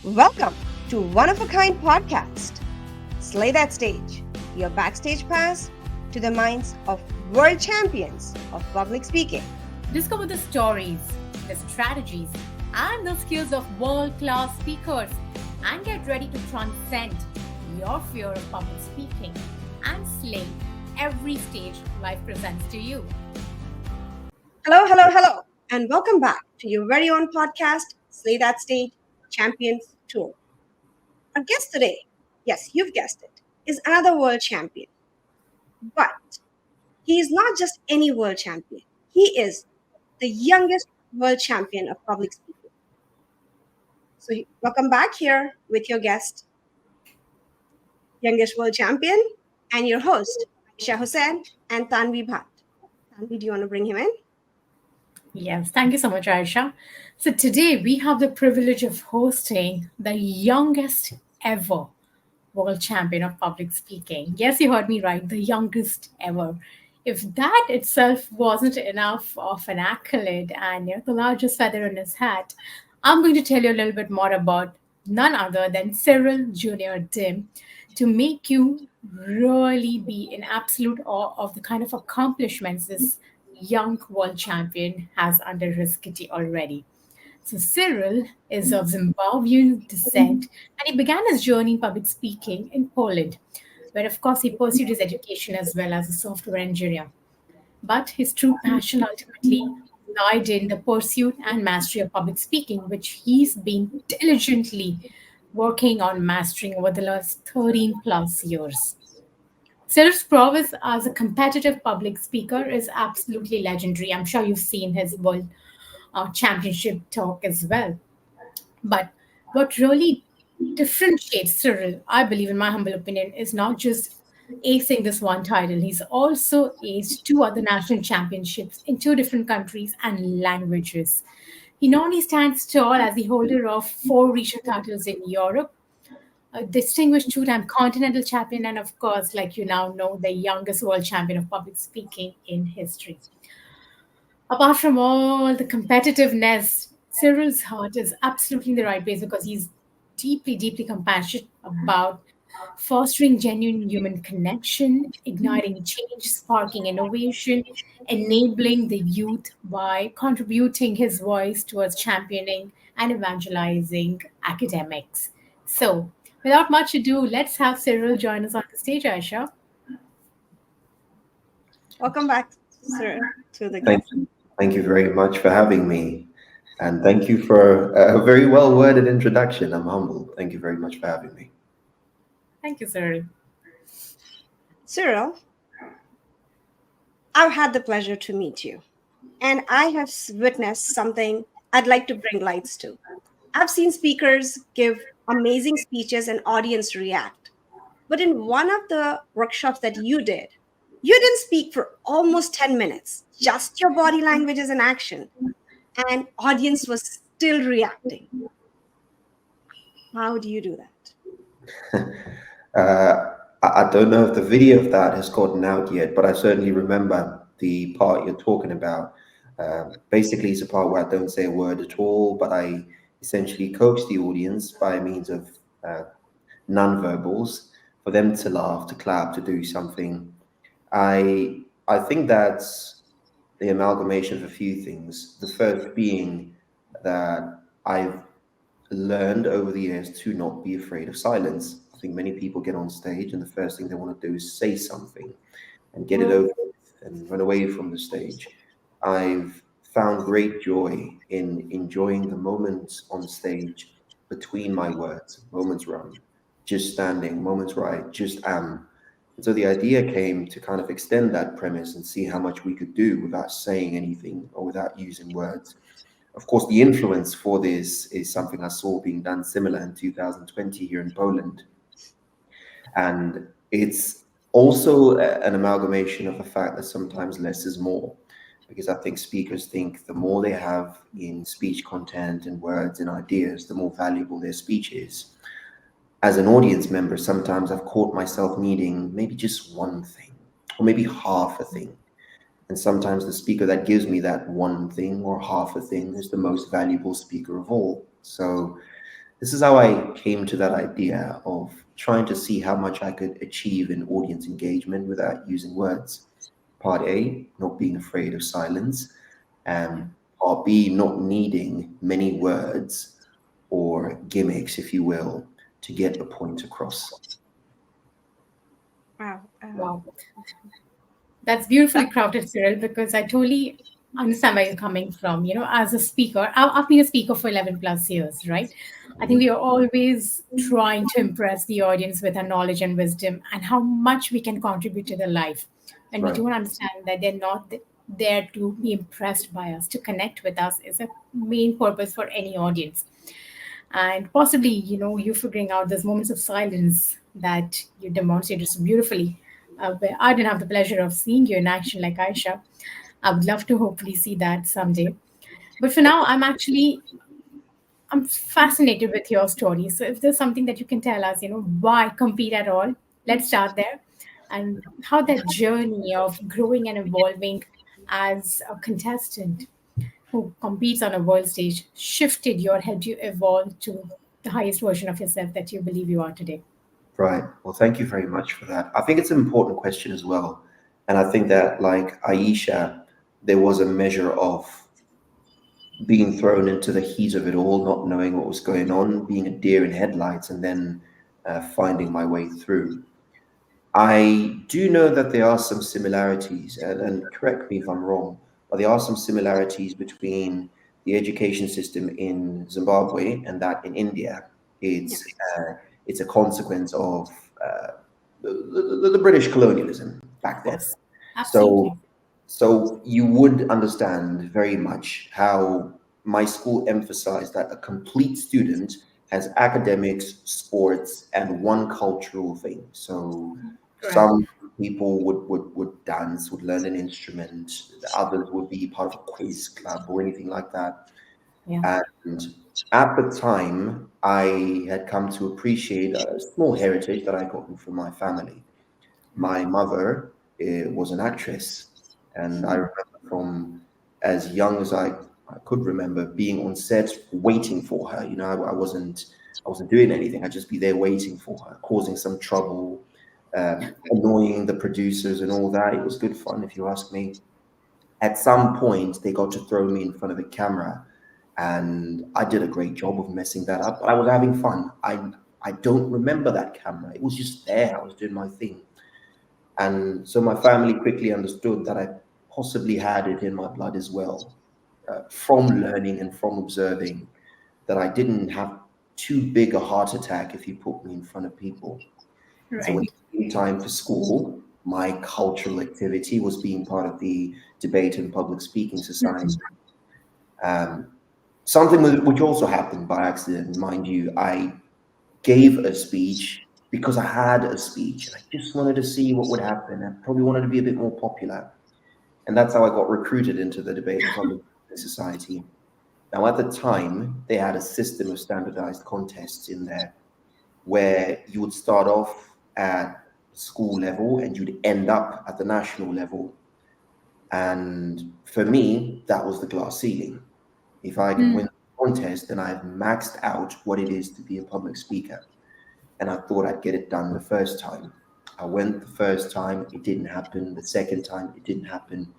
Welcome to One of a Kind podcast. Slay that stage, your backstage pass to the minds of world champions of public speaking. Discover the stories, the strategies, and the skills of world-class speakers and get ready to transcend your fear of public speaking and slay every stage life presents to you. Hello, and welcome back to your very own podcast, Slay That Stage Champions Tour. Our guest today, yes, you've guessed it, is another world champion. But he is not just any world champion, he is the youngest world champion of public speaking. So, welcome back here with your guest, youngest world champion, and your host, Ayesha Hussain and Tanvi Bhatt. Tanvi, do you want to bring him in? Yes, thank you so much, Ayesha. So today we have the privilege of hosting the youngest ever world champion of public speaking. Yes, you heard me right, the youngest ever. If that itself wasn't enough of an accolade and the largest feather in his hat, I'm going to tell you a little bit more about none other than Cyril Junior Dim to make you really be in absolute awe of the kind of accomplishments this young world champion has under his kitty already. So Cyril is of Zimbabwean descent, and he began his journey in public speaking in Poland, where of course he pursued his education as well as a software engineer. But his true passion ultimately lied in the pursuit and mastery of public speaking, which he's been diligently working on mastering over the last 13 plus years. Cyril's prowess as a competitive public speaker is absolutely legendary. I'm sure you've seen his world championship talk as well. But what really differentiates Cyril, I believe, in my humble opinion, is not just acing this one title. He's also aced two other national championships in two different countries and languages. He not only stands tall as the holder of four regional titles in Europe, a distinguished two-time continental champion, and of course, like you now know, the youngest world champion of public speaking in history. Apart from all the competitiveness, Cyril's heart is absolutely in the right place because he's deeply, deeply compassionate about fostering genuine human connection, igniting change, sparking innovation, enabling the youth by contributing his voice towards championing and evangelizing academics. So, without much ado, let's have Cyril join us on the stage, Aisha. Welcome back, sir, to the Thank guest. you. Thank you very much for having me. And thank you for a very well worded introduction. I'm humbled. Thank you very much for having me. Thank you, Cyril. Cyril, I've had the pleasure to meet you, and I have witnessed something I'd like to bring lights to. I've seen speakers give amazing speeches and audience react. But in one of the workshops that you didn't speak for almost 10 minutes, just your body languages and action, and audience was still reacting. How do you do that? I don't know if the video of that has gotten out yet, but I certainly remember the part you're talking about. Basically, it's a part where I don't say a word at all, but I essentially coach the audience by means of non-verbals for them to laugh, to clap, to do something. I think that's the amalgamation of a few things. The first being that I've learned over the years to not be afraid of silence. I think many people get on stage and the first thing they want to do is say something and get it over with and run away from the stage. I've found great joy in enjoying the moments on stage between my words, moments where I'm just standing, moments where I just am. And so the idea came to kind of extend that premise and see how much we could do without saying anything or without using words. Of course, the influence for this is something I saw being done similar in 2020 here in Poland. And it's also an amalgamation of the fact that sometimes less is more, because I think speakers think the more they have in speech content and words and ideas, the more valuable their speech is. As an audience member, sometimes I've caught myself needing maybe just one thing or maybe half a thing. And sometimes the speaker that gives me that one thing or half a thing is the most valuable speaker of all. So this is how I came to that idea of trying to see how much I could achieve in audience engagement without using words. Part A, not being afraid of silence, and part B, not needing many words or gimmicks, if you will, to get a point across. Wow. Wow. That's beautifully crafted, Cyril, because I totally understand where you're coming from. As a speaker, I've been a speaker for 11 plus years, right? I think we are always trying to impress the audience with our knowledge and wisdom and how much we can contribute to their life. And we Right. don't understand that they're not there to be impressed by us, to connect with us is a main purpose for any audience. And possibly, you figuring out those moments of silence that you demonstrated so beautifully. Where I didn't have the pleasure of seeing you in action like Aisha. I would love to hopefully see that someday. But for now, I'm fascinated with your story. So if there's something that you can tell us, why compete at all? Let's start there. And how that journey of growing and evolving as a contestant who competes on a world stage shifted you or helped you evolve to the highest version of yourself that you believe you are today? Right. Well, thank you very much for that. I think it's an important question as well. And I think that, like Ayesha, there was a measure of being thrown into the heat of it all, not knowing what was going on, being a deer in headlights, and then finding my way through. I do know that there are some similarities, and correct me if I'm wrong, but there are some similarities between the education system in Zimbabwe and that in India. It's Yes. uh, it's a consequence of the British colonialism back then. Yes, So absolutely. so you would understand very much how my school emphasized that a complete student has academics, sports, and one cultural thing. So Right. some people would dance, would learn an instrument, the others would be part of a quiz club or anything like that. Yeah. And at the time, I had come to appreciate a small heritage that I got from my family. My mother was an actress, and I remember from as young as I could remember being on set waiting for her. I wasn't doing anything. I'd just be there waiting for her, causing some trouble, annoying the producers and all that. It was good fun, if you ask me. At some point, they got to throw me in front of the camera, and I did a great job of messing that up. But I was having fun. I don't remember that camera. It was just there. I was doing my thing. And so my family quickly understood that I possibly had it in my blood as well, from learning and from observing that I didn't have too big a heart attack if you put me in front of people. And so when Right. it came time for school, my cultural activity was being part of the debate and public speaking society. Um, something which also happened by accident, mind you. I gave a speech because I had a speech and I just wanted to see what would happen. I probably wanted to be a bit more popular. And that's how I got recruited into the Debate and Public Society. Now, at the time, they had a system of standardized contests in there where you would start off at school level and you'd end up at the national level. And for me, that was the glass ceiling. If I can win the contest, then I've maxed out what it is to be a public speaker. And I thought I'd get it done the first time. I went the first time, it didn't happen. The second time, it didn't happen.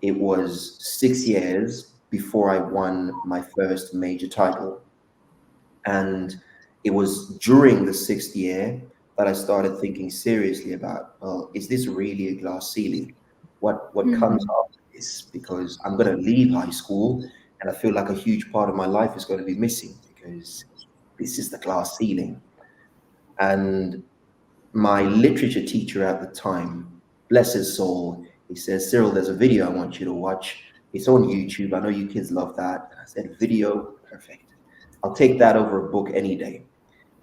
It was 6 years before I won my first major title. And it was during the sixth year that I started thinking seriously about, well, is this really a glass ceiling? What comes after this? Because I'm going to leave high school and I feel like a huge part of my life is going to be missing because this is the glass ceiling. And my literature teacher at the time, bless his soul, he says, Cyril, there's a video I want you to watch. It's on YouTube. I know you kids love that. And I said, video, perfect. I'll take that over a book any day.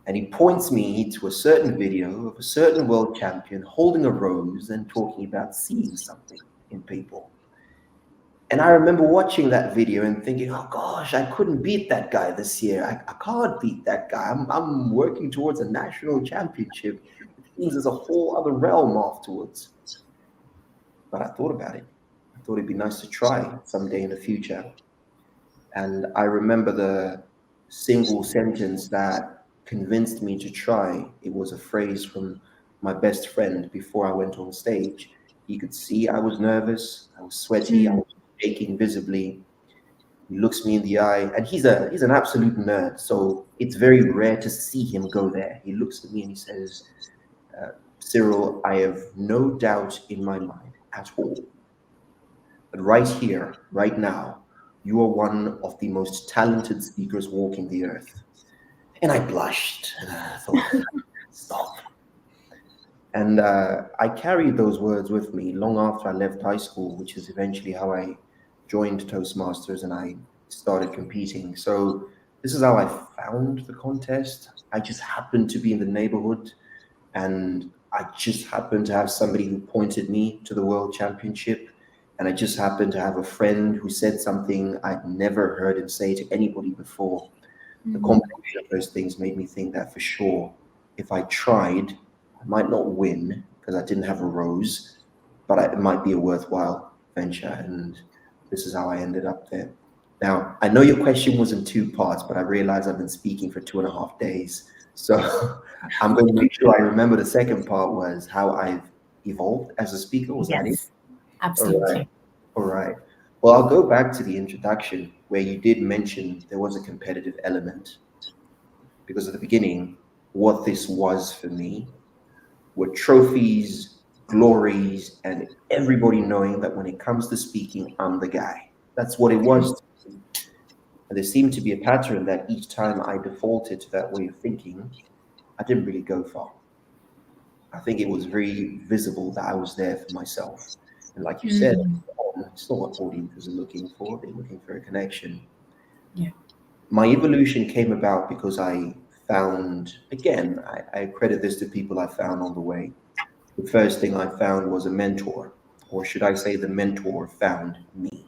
And he points me to a certain video of a certain world champion holding a rose and talking about seeing something in people. And I remember watching that video and thinking, oh gosh, I couldn't beat that guy this year. I can't beat that guy. I'm working towards a national championship. It seems there's a whole other realm afterwards. But I thought about it. I thought it'd be nice to try someday in the future. And I remember the single sentence that convinced me to try. It was a phrase from my best friend before I went on stage. He could see I was nervous, I was sweaty, I Mm. was shaking visibly. He looks me in the eye, and he's an absolute nerd. So it's very rare to see him go there. He looks at me and he says, "Cyril, I have no doubt in my mind at all that right here, right now, you are one of the most talented speakers walking the earth." And I blushed, and I thought, "Stop." And I carried those words with me long after I left high school, which is eventually how I joined Toastmasters and I started competing. So this is how I found the contest. I just happened to be in the neighborhood, and I just happened to have somebody who pointed me to the world championship. And I just happened to have a friend who said something I'd never heard him say to anybody before. The Mm. combination of those things made me think that for sure, if I tried, I might not win because I didn't have a rose, but it might be a worthwhile venture. And this is how I ended up there. Now, I know your question was in two parts, but I realize I've been speaking for 2.5 days. So I'm going to make sure I remember the second part was how I've evolved as a speaker. Was that it? Yes, All right. absolutely. All right. Well, I'll go back to the introduction where you did mention there was a competitive element because at the beginning, what this was for me were trophies, glories, and everybody knowing that when it comes to speaking, I'm the guy. That's what it was. And there seemed to be a pattern that each time I defaulted to that way of thinking, I didn't really go far. I think it was very visible that I was there for myself. And like you said, Mm. it's not what audiences are looking for, they're looking for a connection. Yeah. My evolution came about because I found, again, I credit this to people I found on the way. The first thing I found was a mentor, or should I say, the mentor found me.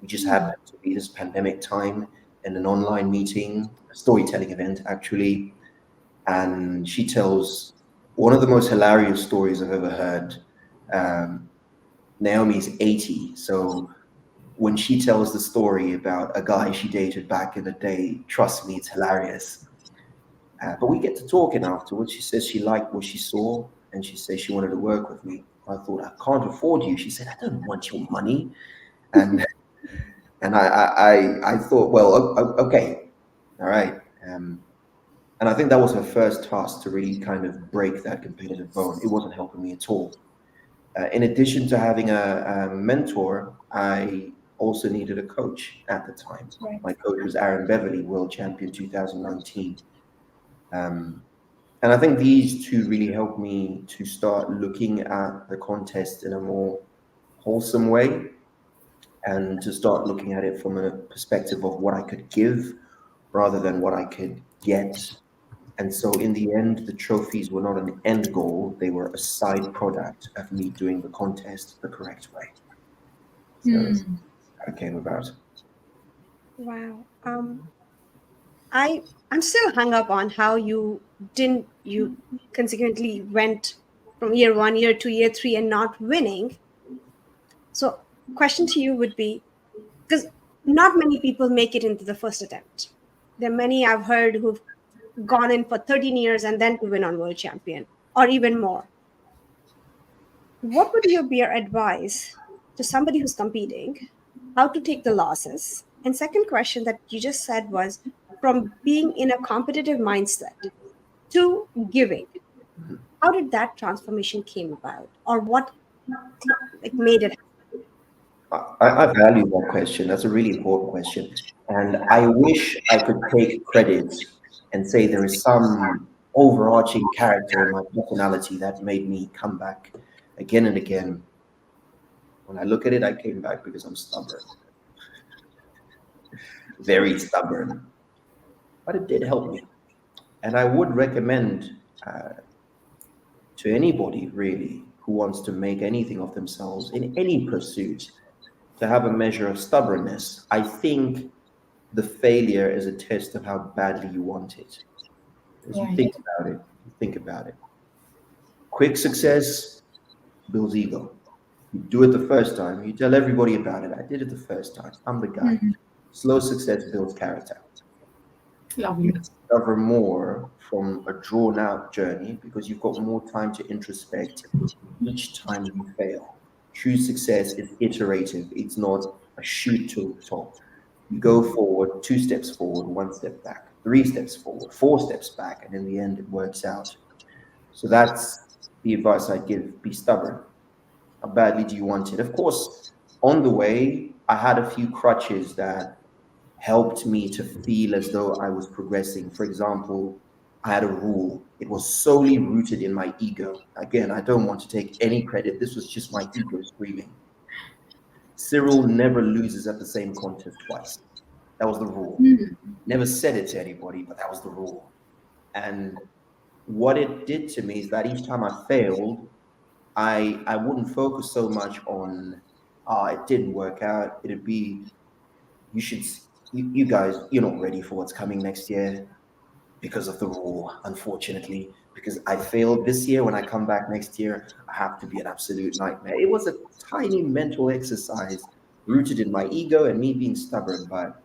We just Mm. happened to be this pandemic time in an online meeting, a storytelling event actually, and she tells one of the most hilarious stories I've ever heard. Um, Naomi's 80, so when she tells the story about a guy she dated back in the day, trust me, it's hilarious. But we get to talking afterwards. She says she liked what she saw, and she says she wanted to work with me. I thought, I can't afford you. She said, I don't want your money. And I thought, well, okay, all right. And I think that was her first task to really kind of break that competitive bone. It wasn't helping me at all. In addition to having a mentor, I also needed a coach at the time. Right. My coach was Aaron Beverly, world champion 2019. Um, and I think these two really helped me to start looking at the contest in a more wholesome way and to start looking at it from a perspective of what I could give rather than what I could get. And so in the end, the trophies were not an end goal, they were a side product of me doing the contest the correct way. So that's Mm. how it came about. Wow. I'm still hung up on how you consequently went from year one, year two, year three, and not winning. So, question to you would be, because not many people make it into the first attempt. There are many I've heard who've gone in for 13 years and then to win on world champion or even more. What would be your advice to somebody who's competing, how to take the losses? And second question that you just said was from being in a competitive mindset to giving. How did that transformation came about, or what like made it I value that question. That's a really important question. And I wish I could take credit and say there is some overarching character in my personality that made me come back again and again. When I look at it, I came back because I'm stubborn, very stubborn. But it did help me. And I would recommend to anybody really who wants to make anything of themselves in any pursuit to have a measure of stubbornness. I think the failure is a test of how badly you want it. As you Right. think about it, you think about it. Quick success builds ego. You do it the first time, you tell everybody about it. I did it the first time. I'm the guy. Mm. Slow success builds character. You Lovely. discover more from a drawn out journey because you've got more time to introspect each time you fail. True success is iterative, it's not a shoot to the top. You go forward, two steps forward, one step back, three steps forward, four steps back, and in the end, it works out. So that's the advice I'd give: be stubborn. How badly do you want it? Of course, on the way, I had a few crutches that helped me to feel as though I was progressing. For example, I had a rule. It was solely rooted in my ego. Again, I don't want to take any credit. This was just my ego screaming. Cyril never loses at the same contest twice. That was the rule. Never said it to anybody, but that was the rule. And what it did to me is that each time I failed, I wouldn't focus so much on it didn't work out. It'd be you should you guys, you're not ready for what's coming next year because of the rule, unfortunately. Because I failed this year, when I come back next year, I have to be an absolute nightmare. It was a tiny mental exercise rooted in my ego and me being stubborn, but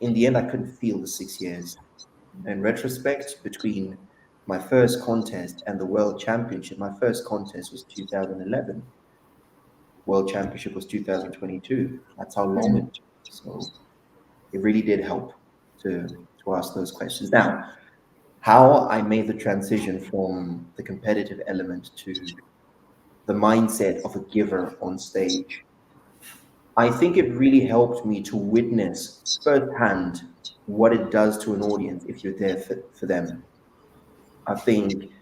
in the end, I couldn't feel the 6 years. In retrospect, between my first contest and the World Championship, my first contest was 2011. World Championship was 2022. That's how long it took. So it really did help to ask those questions. Now, how I made the transition from the competitive element to the mindset of a giver on stage, I think it really helped me to witness firsthand what it does to an audience if you're there for them. I think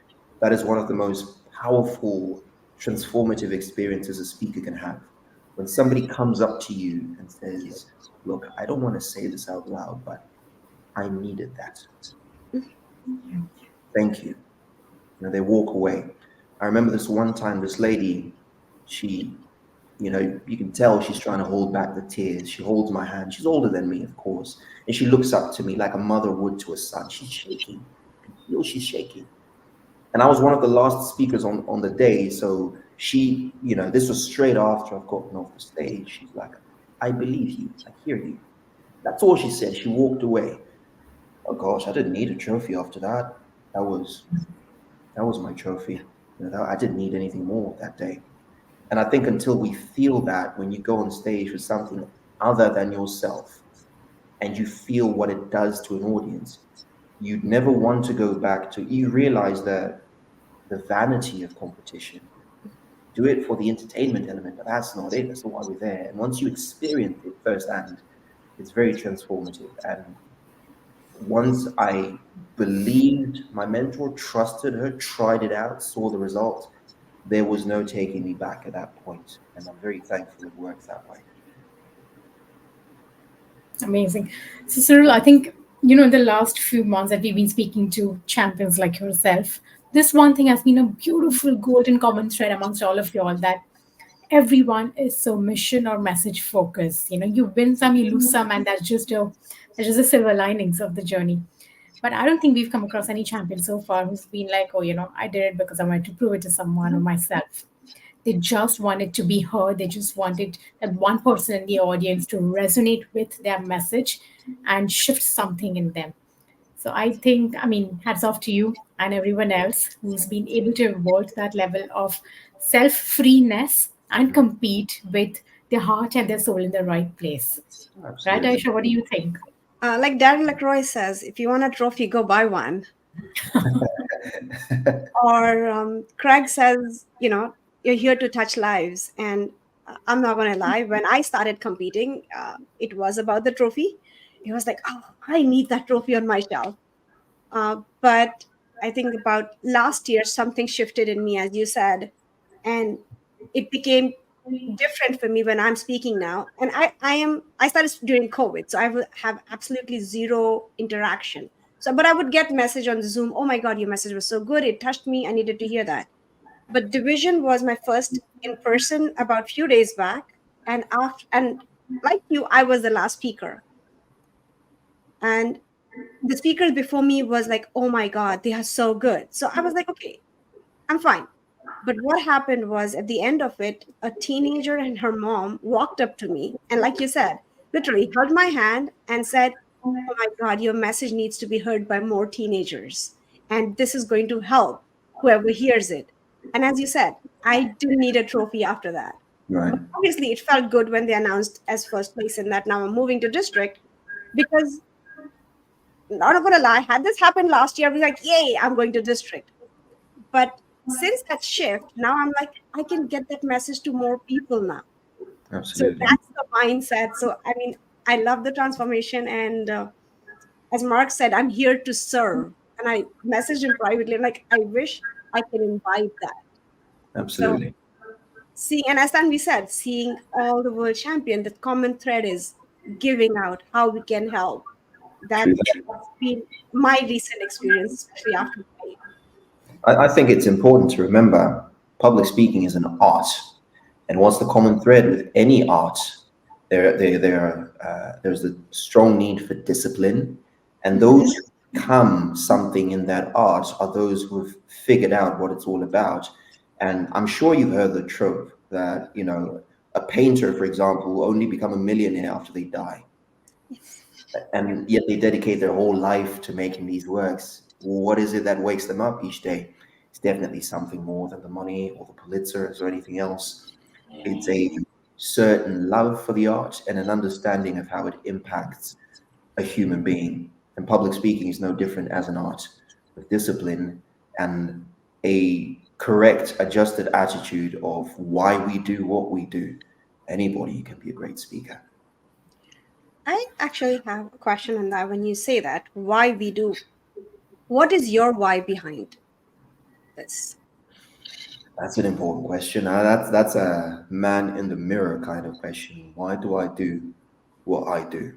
that is one of the most powerful, transformative experiences a speaker can have. When somebody comes up to you and says, "Look, I don't want to say this out loud, but I needed that. Thank you." They walk away. I remember this one time, this lady, she, you can tell she's trying to hold back the tears. She holds my hand. She's older than me, of course. And she looks up to me like a mother would to a son. She's shaking. I can feel she's shaking. And I was one of the last speakers on the day. So she, this was straight after I've gotten off the stage. She's like, "I believe you. I hear you." That's all she said. She walked away. Oh gosh, I didn't need a trophy after that. That was that was my trophy. I didn't need anything more that day. And I think until we feel that when you go on stage with something other than yourself and you feel what it does to an audience, you'd never want to go back to, you realize that the vanity of competition. Do it for the entertainment element, but that's not it. That's not why we're there. And once you experience it firsthand, it's very transformative. And once I believed my mentor, trusted her, tried it out, saw the results, there was no taking me back at that point. And I'm very thankful it works that way. Amazing. So, Cyril, I think, in the last few months that we've been speaking to champions like yourself, this one thing has been a beautiful golden common thread amongst all of you all, that everyone is so mission or message focused. You win some, you lose some, and that's just the silver linings of the journey. But I don't think we've come across any champion so far who's been like, oh, I did it because I wanted to prove it to someone or myself. They just wanted to be heard. They just wanted that one person in the audience to resonate with their message and shift something in them. So I think, hats off to you and everyone else who's been able to evolve to that level of self freeness and compete with their heart and their soul in the right place. Right, Absolutely. Aisha? What do you think? Like Darren LaCroix says, if you want a trophy, go buy one. Or Craig says, you're here to touch lives. And I'm not going to lie, when I started competing, it was about the trophy. It was like, oh, I need that trophy on my shelf. But I think about last year, something shifted in me, as you said, and it became different for me when I'm speaking now. And I started during COVID, so I would have absolutely zero interaction. So, but I would get message on Zoom. Oh my God, your message was so good. It touched me. I needed to hear that. But division was my first in person about few days back, and like you, I was the last speaker, and the speakers before me was like, oh my God, they are so good. So I was like, okay, I'm fine. But what happened was at the end of it, a teenager and her mom walked up to me and, like you said, literally held my hand and said, oh my God, your message needs to be heard by more teenagers. And this is going to help whoever hears it. And as you said, I didn't need a trophy after that. Right. But obviously, it felt good when they announced as first place in that now I'm moving to district because, not gonna lie, had this happened last year, I'd be like, yay, I'm going to district. But since that shift, now I'm like, I can get that message to more people now. So Absolutely. that's the mindset. So, I mean, I love the transformation. And as Mark said, I'm here to serve. And I messaged him privately. I'm like, I wish I can invite that. So, Absolutely. seeing, and as Tanvi said, seeing all the world champion, the common thread is giving out how we can help. True. That's been my recent experience, especially after my. I think it's important to remember public speaking is an art. And what's the common thread with any art? There's a strong need for discipline. And those Mhm. who become something in that art are those who've figured out what it's all about. And I'm sure you've heard the trope that, a painter, for example, will only become a millionaire after they die. Yes. And yet they dedicate their whole life to making these works. What is it that wakes them up each day? It's definitely something more than the money or the Pulitzers or anything else. It's a certain love for the art and an understanding of how it impacts a human being. And public speaking is no different as an art with discipline and a correct, adjusted attitude of why we do what we do. Anybody can be a great speaker. I actually have a question on that when you say that. Why we do? What is your why behind this? That's an important question. That's a man in the mirror kind of question. Why do I do what I do?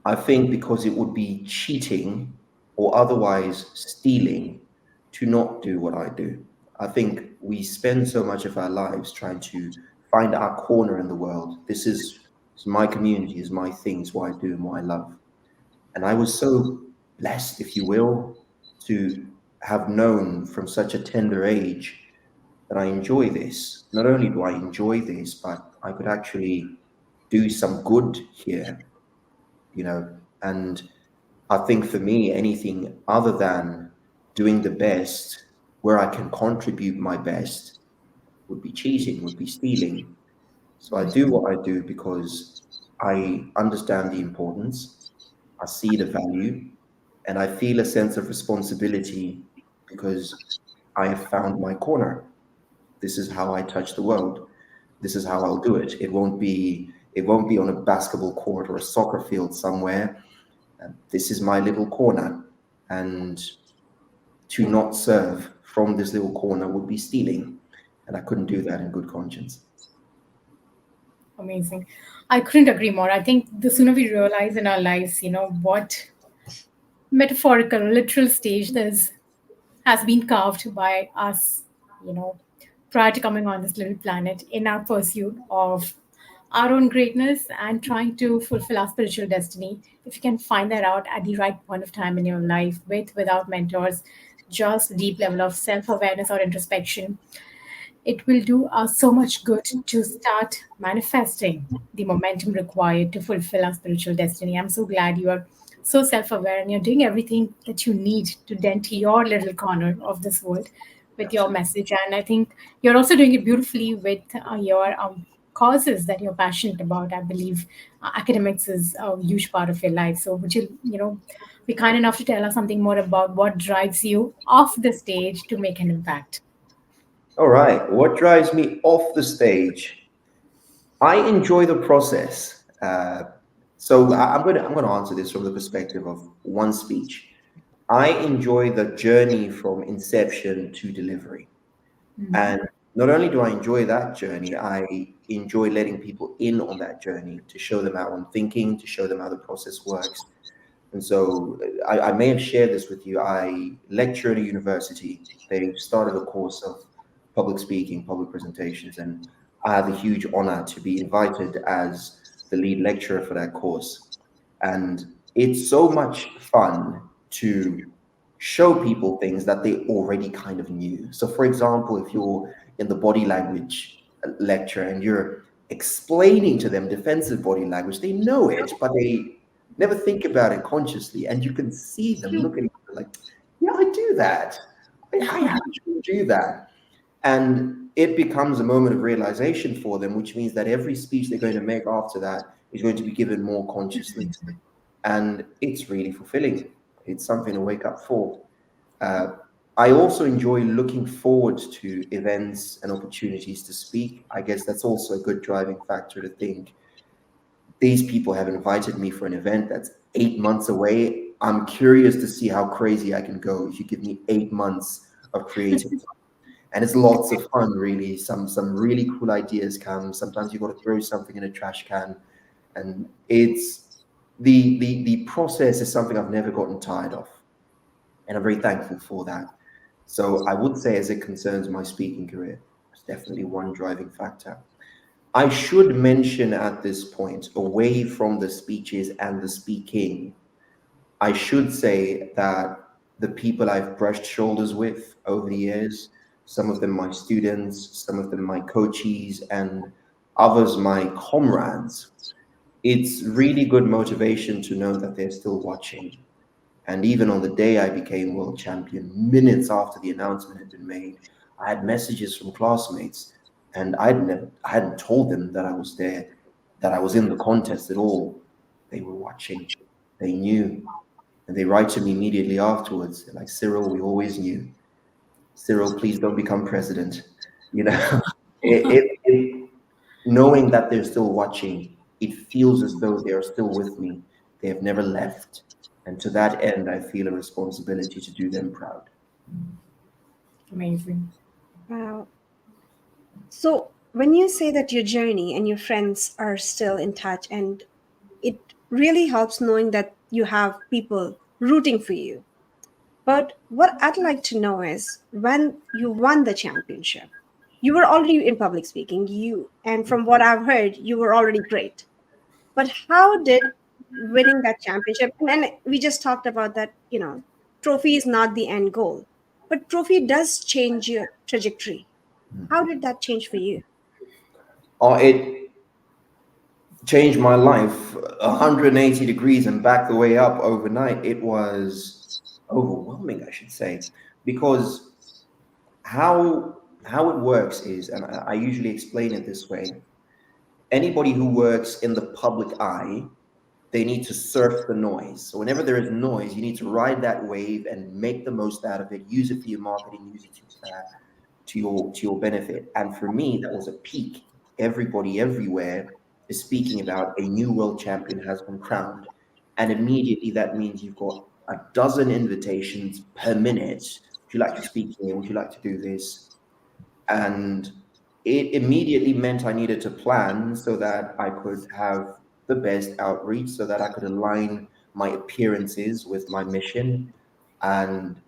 I think because it would be cheating or otherwise stealing to not do what I do. I think we spend so much of our lives trying to find our corner in the world. This is my community, is my thing, is what I do and what I love. And I was so blessed, if you will, to have known from such a tender age that I enjoy this. Not only do I enjoy this, but I could actually do some good here, and I think for me, anything other than doing the best where I can contribute my best would be cheating, would be stealing. So I do what I do because I understand the importance, I see the value, and I feel a sense of responsibility because I have found my corner. This is how I touch the world. This is how I'll do it. It won't be on a basketball court or a soccer field somewhere. This is my little corner, and to not serve from this little corner would be stealing, and I couldn't do that in good conscience. Amazing. I couldn't agree more. I think the sooner we realize in our lives, what metaphorical, literal stage this has been carved by us, you know, prior to coming on this little planet in our pursuit of our own greatness and trying to fulfill our spiritual destiny. If you can find that out at the right point of time in your life, with, without mentors, just deep level of self-awareness or introspection, it will do us so much good to start manifesting the momentum required to fulfill our spiritual destiny. I'm so glad you are so self aware and you're doing everything that you need to dent your little corner of this world with your Absolutely. message. And I think you're also doing it beautifully with your causes that you're passionate about. I believe academics is a huge part of your life. So would you, be kind enough to tell us something more about what drives you off the stage to make an impact? All right. What drives me off the stage? I enjoy the process. I'm gonna answer this from the perspective of one speech. I enjoy the journey from inception to delivery. And not only do I enjoy that journey, I enjoy letting people in on that journey to show them how I'm thinking, to show them how the process works. And so I may have shared this with you. I lecture at a university. They started a course of public speaking, public presentations, and I had the huge honor to be invited as the lead lecturer for that course. And it's so much fun to show people things that they already kind of knew. So, for example, if you're in the body language lecture and you're explaining to them defensive body language, they know it, but never think about it consciously, and you can see them True. looking at it like, yeah, I do that. I actually do that. And it becomes a moment of realization for them, which means that every speech they're going to make after that is going to be given more consciously. And it's really fulfilling. It's something to wake up for. Uh, I also enjoy looking forward to events and opportunities to speak. I guess that's also a good driving factor to think these people have invited me for an event that's 8 months away. I'm curious to see how crazy I can go if you give me 8 months of creative time. And it's lots of fun, really. Some really cool ideas come. Sometimes you got to throw something in a trash can, and it's the process is something I've never gotten tired of, and I'm very thankful for that. So I would say, as it concerns my speaking career, it's definitely one driving factor. I should mention at this point, away from the speeches and the speaking, I should say that the people I've brushed shoulders with over the years, some of them my students, some of them my coaches, and others my comrades, it's really good motivation to know that they're still watching. And even on the day I became world champion, minutes after the announcement had been made, I had messages from classmates, and I hadn't told them that I was there, that I was in the contest at all. They were watching. They knew. And they write to me immediately afterwards. They're like, Cyril, we always knew. Cyril, please don't become president. You know, knowing that they're still watching, it feels as though they are still with me. They have never left. And to that end, I feel a responsibility to do them proud. Amazing. Wow. So, when you say that your journey and your friends are still in touch, and it really helps knowing that you have people rooting for you. But what I'd like to know is when you won the championship, you were already in public speaking, and from what I've heard, you were already great. But how did winning that championship, and then we just talked about that, trophy is not the end goal, but trophy does change your trajectory. How did that change for you? It changed my life 180 degrees and back the way up overnight. It was overwhelming, I should say, because how it works is, and I usually explain it this way: anybody who works in the public eye, they need to surf the noise. So whenever there is noise, you need to ride that wave and make the most out of it. Use it for your marketing. Use it to your benefit. And for me, that was a peak. Everybody everywhere is speaking about a new world champion has been crowned, and immediately that means you've got a dozen invitations per minute. Would you like to speak here? Would you like to do this? And it immediately meant I needed to plan so that I could have the best outreach, so that I could align my appearances with my mission, and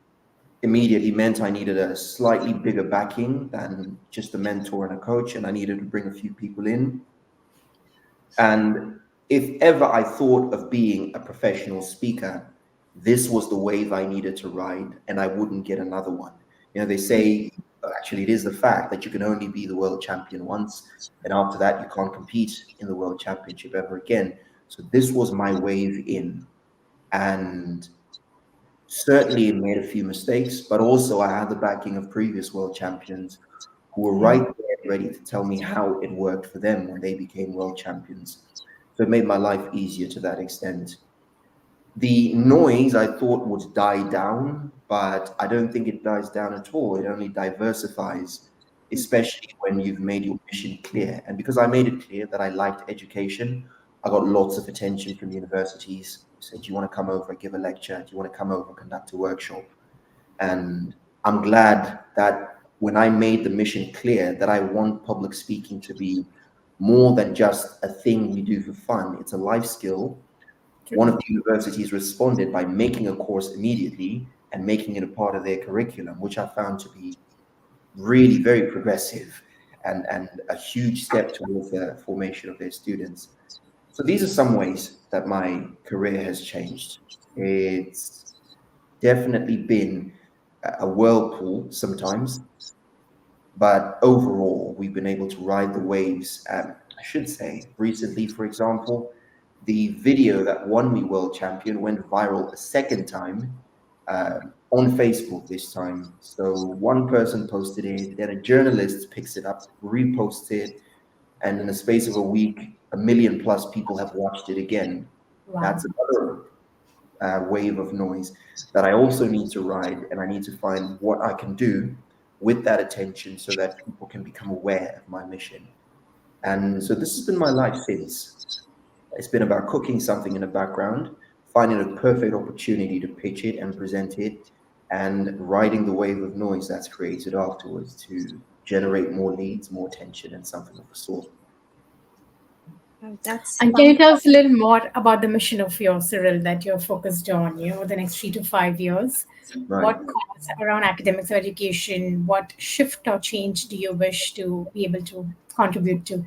immediately meant I needed a slightly bigger backing than just a mentor and a coach, and I needed to bring a few people in. And if ever I thought of being a professional speaker, this was the wave I needed to ride, and I wouldn't get another one. They say, actually, it is the fact that you can only be the world champion once, and after that, you can't compete in the world championship ever again. So this was my wave in. And certainly made a few mistakes, but also I had the backing of previous world champions who were right there ready to tell me how it worked for them when they became world champions. So it made my life easier to that extent. The noise I thought would die down, but I don't think it dies down at all. It only diversifies, especially when you've made your mission clear. And because I made it clear that I liked education, I got lots of attention from universities. They said, do you want to come over, give a lecture? Do you want to come over, conduct a workshop? And I'm glad that when I made the mission clear that I want public speaking to be more than just a thing we do for fun, it's a life skill. One of the universities responded by making a course immediately and making it a part of their curriculum, which I found to be really very progressive and a huge step towards the formation of their students. So these are some ways that my career has changed. It's definitely been a whirlpool sometimes, but overall, we've been able to ride the waves. I should say, recently, for example, the video that won me world champion went viral a second time, on Facebook this time. So one person posted it, then a journalist picks it up, reposts it, and in the space of a week, 1 million plus people have watched it again. Wow. That's another wave of noise that I also need to ride, and I need to find what I can do with that attention so that people can become aware of my mission. And so this has been my life since. It's been about cooking something in the background, finding a perfect opportunity to pitch it and present it, and riding the wave of noise that's created afterwards to generate more leads, more attention, and something of the sort. That's And can you tell powerful. us a little more about the mission of yours, Cyril, that you're focused on, the next 3 to 5 years? Right. What cause around academics or education, what shift or change do you wish to be able to contribute to?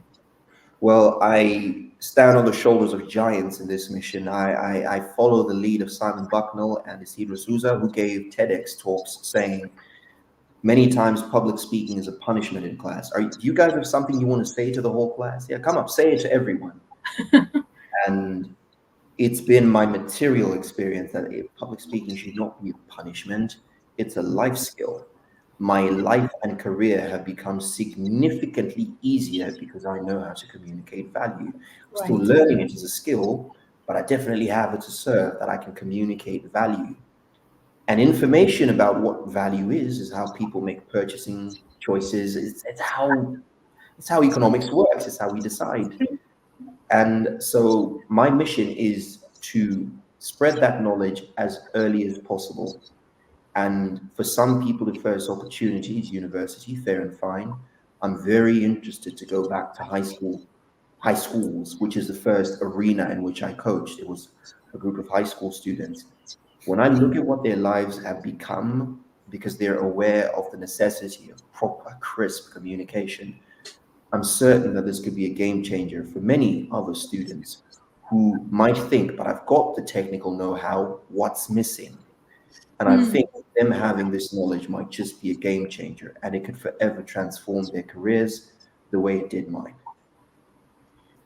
Well, I stand on the shoulders of giants in this mission. I follow the lead of Simon Bucknell and Isidro Souza, who gave TEDx talks saying many times public speaking is a punishment in class. Do you guys have something you want to say to the whole class? Yeah, come up, say it to everyone. And it's been my material experience that public speaking should not be a punishment. It's a life skill. My life and career have become significantly easier because I know how to communicate value. I'm still Right. learning it as a skill, but I definitely have it to serve that I can communicate value. And information about what value is how people make purchasing choices. It's how economics works. It's how we decide. And so my mission is to spread that knowledge as early as possible. And for some people, the first opportunity is university, fair and fine. I'm very interested to go back to high schools, which is the first arena in which I coached. It was a group of high school students. When I look at what their lives have become because they're aware of the necessity of proper, crisp communication, I'm certain that this could be a game changer for many other students who might think, but I've got the technical know how, what's missing? And I think them having this knowledge might just be a game changer and it could forever transform their careers the way it did mine.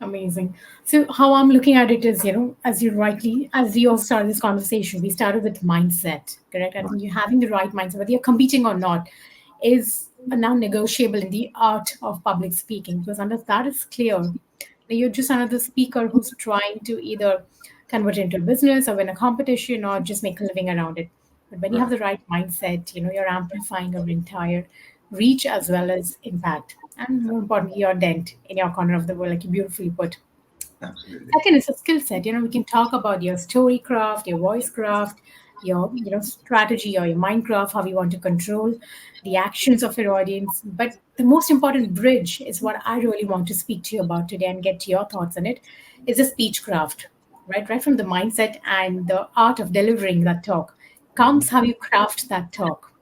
Amazing. So, how I'm looking at it is, as we all started this conversation, we started with mindset, correct? I think you having the right mindset, whether you're competing or not, is a non-negotiable in the art of public speaking. Because unless that is clear, then you're just another speaker who's trying to either convert it into a business or win a competition or just make a living around it. But when you have Right. the right mindset, you're amplifying your entire reach as well as impact. And more importantly, your dent in your corner of the world, like you beautifully put. Absolutely. Second is a skill set. We can talk about your story craft, your voice craft, your strategy or your mind craft, how you want to control the actions of your audience. But the most important bridge is what I really want to speak to you about today and get your thoughts on it is the speech craft. Right from the mindset and the art of delivering that talk Mhm. comes how you craft that talk,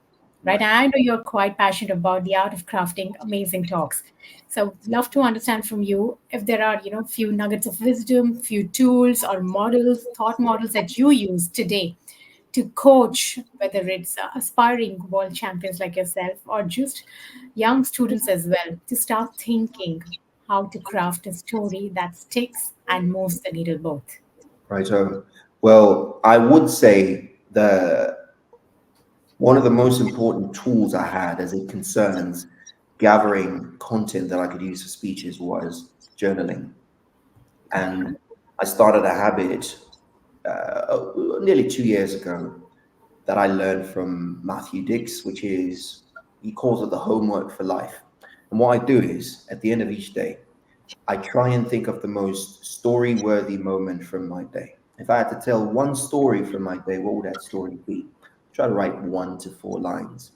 right? Right. And I know you're quite passionate about the art of crafting amazing talks. So, love to understand from you if there are, few nuggets of wisdom, few tools or models, thought models that you use today to coach, whether it's aspiring world champions like yourself or just young students as well, to start thinking how to craft a story that sticks and moves the needle both. Right. Well, I would say the one of the most important tools I had as it concerns gathering content that I could use for speeches was journaling. And I started a habit nearly 2 years ago that I learned from Matthew Dix, which is, he calls it the homework for life. And what I do is at the end of each day, I try and think of the most story worthy moment from my day. If I had to tell one story from my day, what would that story be? Try to write 1 to 4 lines.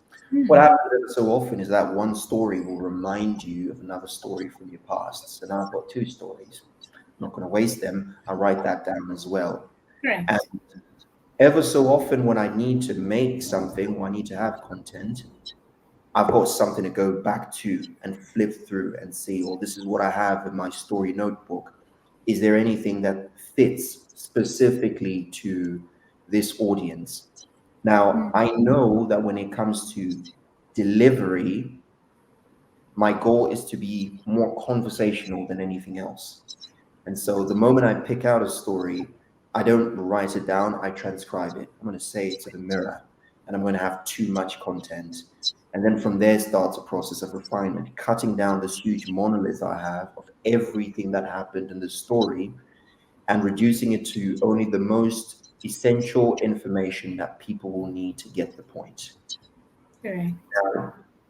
What happens ever so often is that one story will remind you of another story from your past. So now I've got 2 stories. I'm not going to waste them. I'll write that down as well. And Correct. ever so often, when I need to make something or I need to have content, I've got something to go back to and flip through and see, well, this is what I have in my story notebook. Is there anything that fits specifically to this audience? Now, I know that when it comes to delivery, my goal is to be more conversational than anything else. And so the moment I pick out a story, I don't write it down, I transcribe it. I'm going to say it to the mirror, and I'm going to have too much content. And then from there starts a process of refinement, cutting down this huge monolith I have of everything that happened in the story and reducing it to only the most essential information that people will need to get the point. Correct.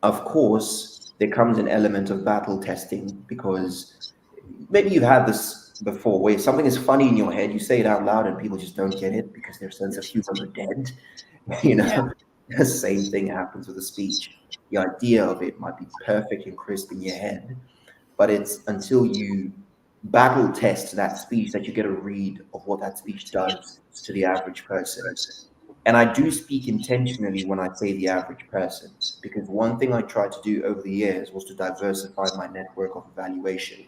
Of course, there comes an element of battle testing because maybe you've had this before where something is funny in your head, you say it out loud, and people just don't get it because their sense of humor are dead. You Yeah. know, the same thing happens with a speech. The idea of it might be perfect and crisp in your head, but it's until you battle test that speech that you get a read of what that speech does to the average person. And I do speak intentionally when I say the average person, because one thing I tried to do over the years was to diversify my network of evaluation.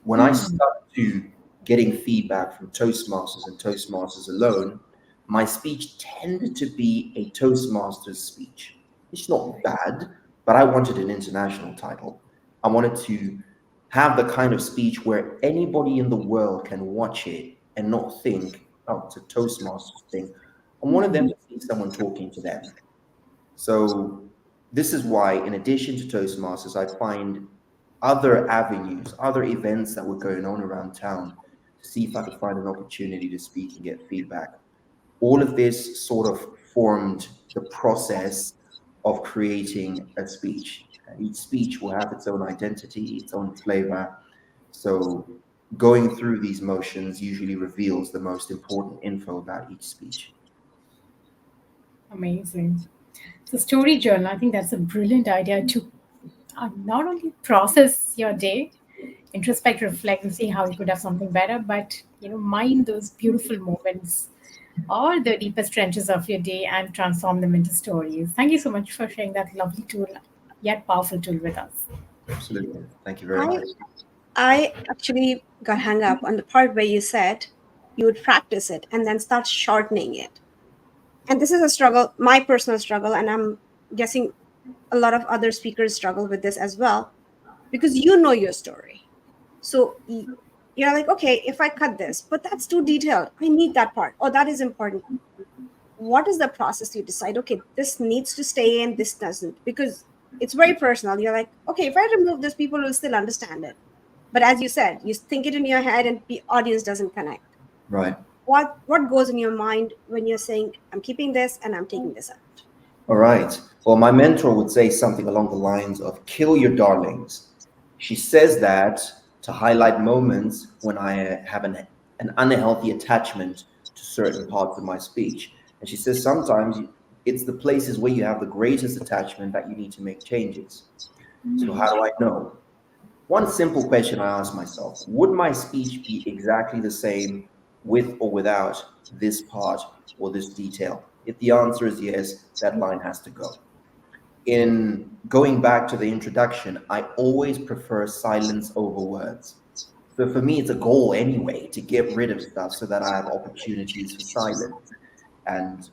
When I Mm. stuck to getting feedback from Toastmasters and Toastmasters alone, my speech tended to be a Toastmasters speech. It's not bad, but I wanted an international title. I wanted to have the kind of speech where anybody in the world can watch it and not think, oh, it's a Toastmasters thing. I wanted them to see someone talking to them. So this is why, in addition to Toastmasters, I find other avenues, other events that were going on around town to see if I could find an opportunity to speak and get feedback. All of this sort of formed the process of creating a speech. And each speech will have its own identity, its own flavor. So going through these motions usually reveals the most important info about each speech. Amazing. So, story journal, I think that's a brilliant idea to not only process your day, introspect, reflect, and see how you could have something better, but mine those beautiful moments or the deepest trenches of your day and transform them into stories. Thank you so much for sharing that lovely tool, yet powerful tool with us. Absolutely. Thank you very I much. I actually got hung up on the part where you said you would practice it and then start shortening it. And this is a struggle, my personal struggle, and I'm guessing a lot of other speakers struggle with this as well, because you know your story. So you're like, okay, if I cut this, but that's too detailed. I need that part. Oh, that is important. What is the process you decide? Okay, this needs to stay in, this doesn't, because it's very personal. You're like, okay, if I remove this, people will still understand it. But as you said, you think it in your head, and the audience doesn't connect. Right. What goes in your mind when you're saying, I'm keeping this and I'm taking this out? All right. Well, my mentor would say something along the lines of kill your darlings. She says that to highlight moments when I have an unhealthy attachment to certain parts of my speech. And she says sometimes it's the places where you have the greatest attachment that you need to make changes. So, how do I know? One simple question I ask myself: would my speech be exactly the same with or without this part or this detail? If the answer is yes, that line has to go. In going back to the introduction, I always prefer silence over words. So for me, it's a goal anyway to get rid of stuff so that I have opportunities for silence. And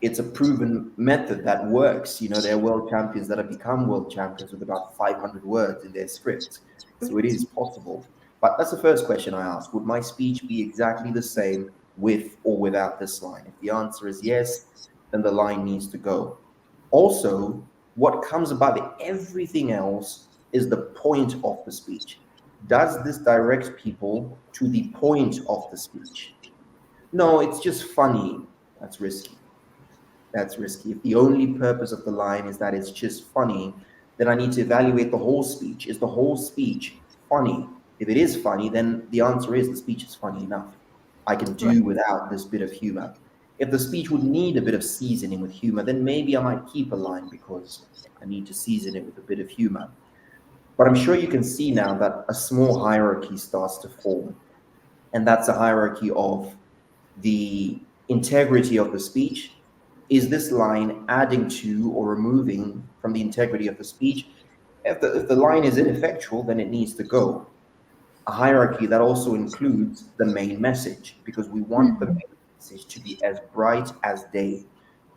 it's a proven method that works. You know, there are world champions that have become world champions with about 500 words in their script. So it is possible. But that's the first question I ask. Would my speech be exactly the same with or without this line? If the answer is yes, then the line needs to go. Also, what comes above everything else is the point of the speech. Does this direct people to the point of the speech? No, it's just funny. That's risky. That's risky. If the only purpose of the line is that it's just funny, then I need to evaluate the whole speech. Is the whole speech funny? If it is funny, then the answer is the speech is funny enough. I can Right. do without this bit of humor. If the speech would need a bit of seasoning with humor, then maybe I might keep a line because I need to season it with a bit of humor. But I'm sure you can see now that a small hierarchy starts to form. And that's a hierarchy of the integrity of the speech. Is this line adding to or removing from the integrity of the speech? If the line is ineffectual, then it needs to go. A hierarchy that also includes the main message, because we want the main message to be as bright as day.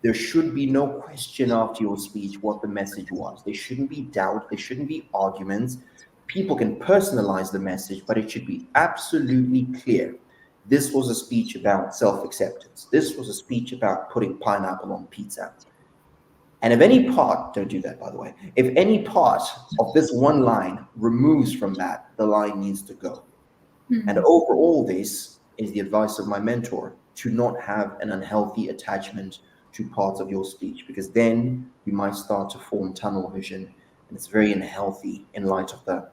There should be no question after your speech what the message was. There shouldn't be doubt. There shouldn't be arguments. people can personalize the message, but it should be absolutely clear. This was a speech about self acceptance. This was a speech about putting pineapple on pizza. And if any part, don't do that by the way, if any part of this one line removes from that, the line needs to go. And over all this is the advice of my mentor to not have an unhealthy attachment to parts of your speech, because then you might start to form tunnel vision, and it's very unhealthy in light of the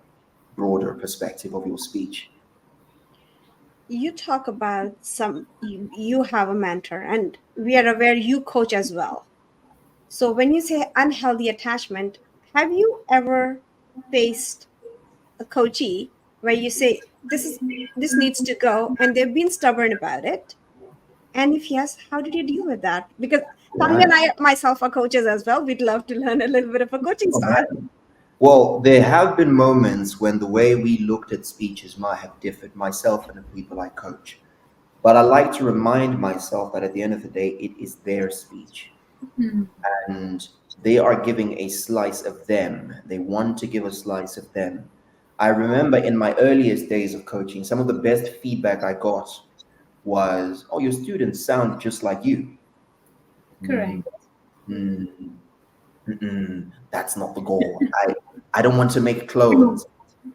broader perspective of your speech. You talk about you have a mentor, and we are aware you coach as well. So when you say unhealthy attachment, have you ever faced a coachee where you say this needs to go and they've been stubborn about it? And if yes, how did you deal with that? Because Tanvi Right. and I myself are coaches as well. We'd love to learn a little bit of a coaching Oh, style. man. Well, there have been moments when the way we looked at speeches might have differed, myself and the people I coach. But I like to remind myself that at the end of the day, it is their speech. And they are giving a slice of them. They want to give a slice of them. I remember in my earliest days of coaching, some of the best feedback I got was, "Oh, your students sound just like you." Correct. Mm, mm, that's not the goal. I don't want to make clones.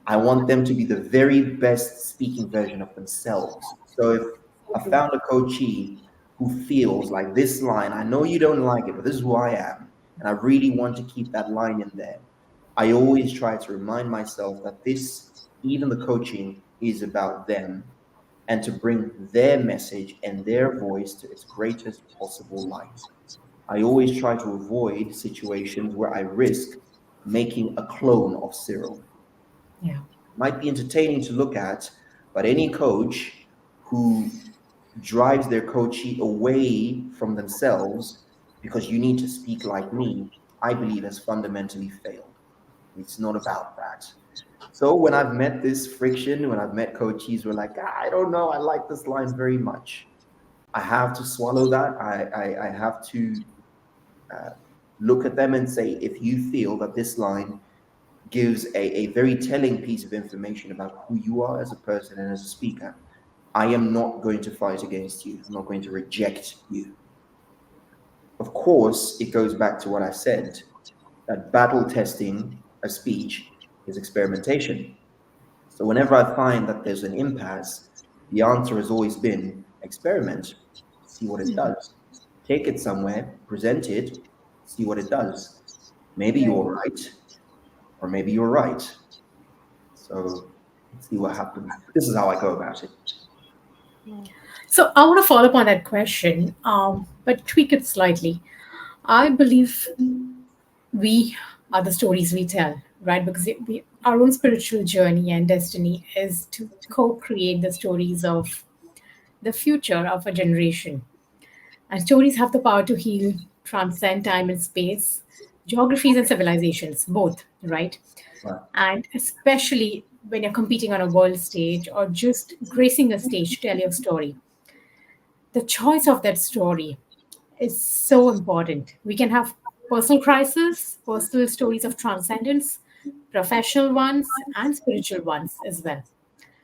I want them to be the very best speaking version of themselves. So if I found a coachee who feels like this line, I know you don't like it, but this is who I am, and I really want to keep that line in there, I always try to remind myself that this, even the coaching, is about them and to bring their message and their voice to its greatest possible light. I always try to avoid situations where I risk making a clone of Cyril. Yeah. Might be entertaining to look at, but any coach who drives their coachee away from themselves because you need to speak like me, I believe has fundamentally failed. It's not about that. So when I've met this friction, when I've met coaches who are like, "Ah, I don't know, I like this line very much," I have to swallow that. I have to uh, look at them and say, if you feel that this line gives a very telling piece of information about who you are as a person and as a speaker, I am not going to fight against you. I'm not going to reject you. Of course, it goes back to what I said, that battle testing a speech is experimentation. So whenever I find that there's an impasse, the answer has always been experiment, see what it does. Take it somewhere, present it, see what it does. Maybe Right. you're right, or maybe you're right. So let's see what happens. This is how I go about it. So I want to follow up on that question, but tweak it slightly. I believe we are the stories we tell, right? Because our own spiritual journey and destiny is to co-create the stories of the future of a generation. And stories have the power to heal, transcend time and space, geographies and civilizations, both, right? Right. And especially when you're competing on a world stage or just gracing a stage to tell your story. The choice of that story is so important. We can have personal crises, personal stories of transcendence, professional ones, and spiritual ones as well.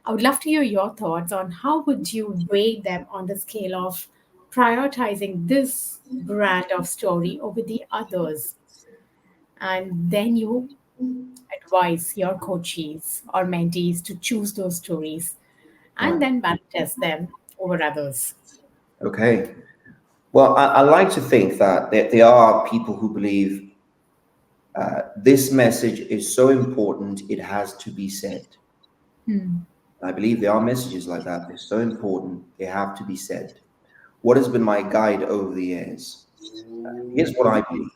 I would love to hear your thoughts on how would you weigh them on the scale of prioritizing this brand of story over the others, and then you advise your coaches or mentees to choose those stories and Right. then battle test them over others. Okay. Well, I like to think that there are people who believe this message is so important, it has to be said. I believe there are messages like that. They're so important, they have to be said. What has been my guide over the years? Here's what I believe: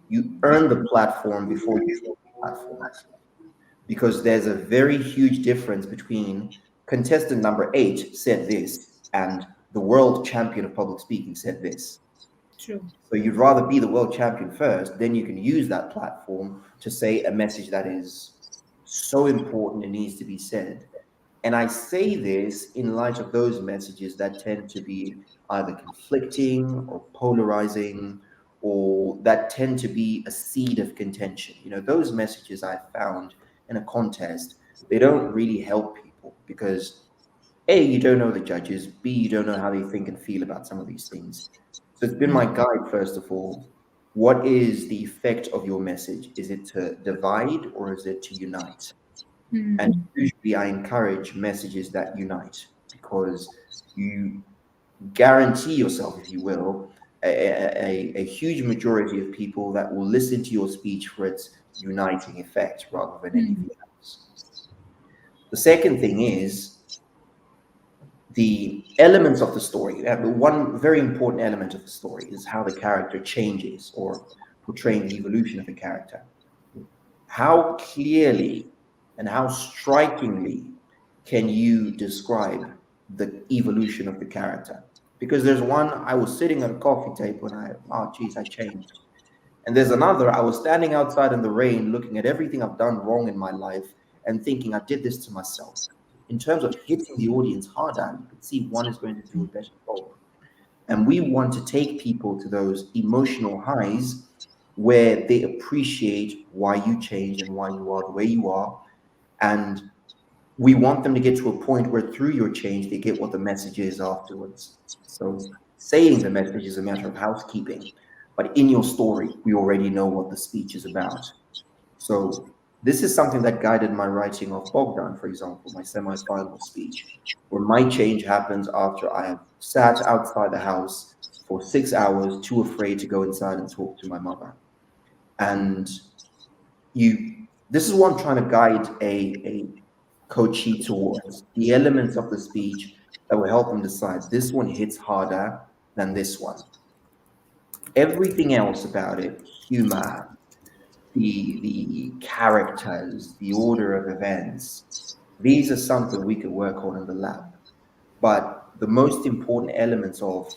you earn the platform before you take the platform. Because there's a very huge difference between contestant number 8 said this and the world champion of public speaking said this. True. So you'd rather be the world champion first, then you can use that platform to say a message that is so important and needs to be said. And I say this in light of those messages that tend to be either conflicting or polarizing, or that tend to be a seed of contention. You know, those messages I found in a contest, they don't really help people because A, you don't know the judges, B, you don't know how they think and feel about some of these things. So it's been my guide, first of all. What is the effect of your message? Is it to divide or is it to unite? And Mm. usually I encourage messages that unite because you guarantee yourself, if you will, a huge majority of people that will listen to your speech for its uniting effect rather than Mm. anything else. The second thing is the elements of the story. The one very important element of the story is how the character changes or portraying the evolution of the character. How clearly and how strikingly can you describe the evolution of the character? Because there's one, I was sitting at a coffee table and oh, geez, I changed. And there's another, I was standing outside in the rain looking at everything I've done wrong in my life and thinking I did this to myself. In terms of hitting the audience harder, you could see one is going to do a better job. And we want to take people to those emotional highs where they appreciate why you change and why you are the way you are. And we want them to get to a point where through your change, they get what the message is afterwards. So saying the message is a matter of housekeeping. But in your story, we already know what the speech is about. So this is something that guided my writing of Bogdan, for example, my semi-final speech, where my change happens after I have sat outside the house for 6 hours, too afraid to go inside and talk to my mother. And this is what I'm trying to guide a coachee towards, the elements of the speech that will help them decide this one hits harder than this one. Everything else about it, humor, the characters, the order of events, these are something we could work on in the lab. But the most important elements of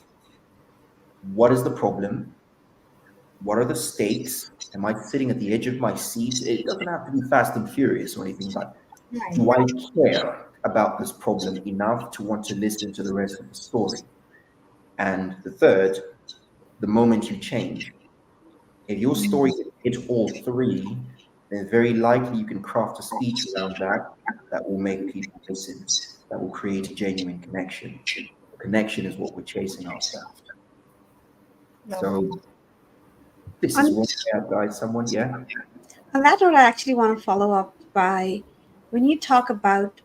what is the problem? What are the stakes? Am I sitting at the edge of my seat? It doesn't have to be fast and furious or anything, but Right. do I care about this problem enough to want to listen to the rest of the story? And the third, the moment you change. If your story hits all three, then very likely you can craft a speech around that that will make people listen, that will create a genuine connection. Connection is what we're chasing after. So Lovely. this is On, one way I guide someone, yeah. on that note, I actually want to follow up by when you talk about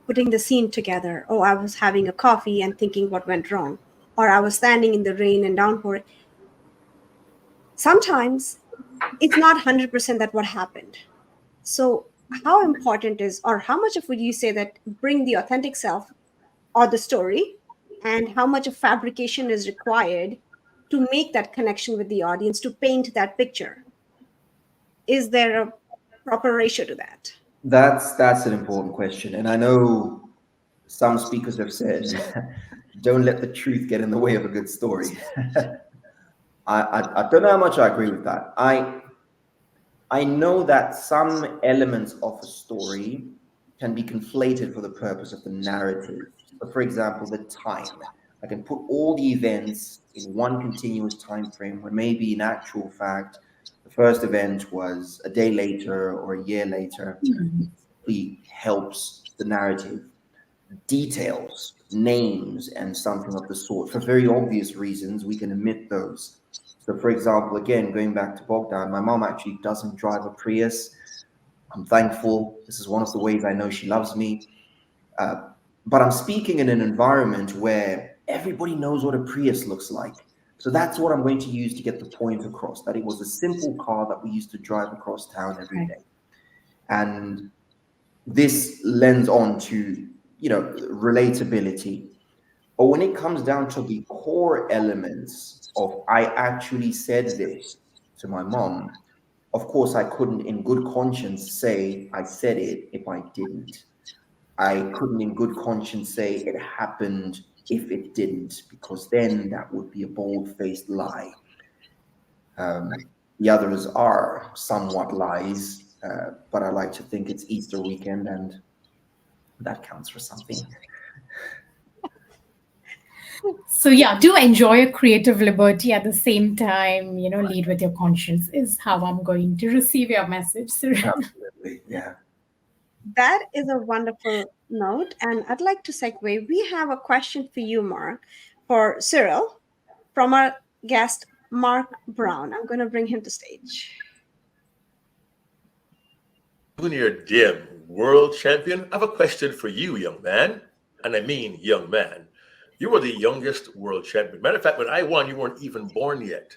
putting the scene together. Oh, I was having a coffee and thinking what went wrong, or I was standing in the rain and downpour. Sometimes it's not 100% that what happened. So, how important is, or how much of would you say that bring the authentic self or the story, and how much of fabrication is required to make that connection with the audience, to paint that picture? Is there a proper ratio to that? That's an important question. And I know some speakers have said, don't let the truth get in the way of a good story. I don't know how much I agree with that. I know that some elements of a story can be conflated for the purpose of the narrative. So for example, the time. I can put all the events in one continuous time frame when maybe in actual fact the first event was a day later or a year later. It helps the narrative. Details, names, and something of the sort. For very obvious reasons, we can omit those. So, for example, again, going back to Bogdan, my mom actually doesn't drive a Prius. I'm thankful. This is one of the ways I know she loves me. Uh, but I'm speaking in an environment where everybody knows what a Prius looks like. So that's what I'm going to use to get the point across, that it was a simple car that we used to drive across town every Right. day. And this lends on to, relatability. But when it comes down to the core elements of I actually said this to my mom, of course I couldn't in good conscience say I said it if I didn't. I couldn't in good conscience say it happened if it didn't, because then that would be a bold-faced lie. The others are somewhat lies, but I like to think it's Easter weekend and that counts for something. So yeah, do enjoy a creative liberty at the same time, lead with your conscience is how I'm going to receive your message, Cyril. Absolutely, yeah. That is a wonderful note. And I'd like to segue. We have a question for you, Mark, for Cyril from our guest, Mark Brown. I'm going to bring him to stage. Junior Dim, world champion. I have a question for you, young man. And I mean, young man. You were the youngest world champion. Matter of fact, when I won, you weren't even born yet.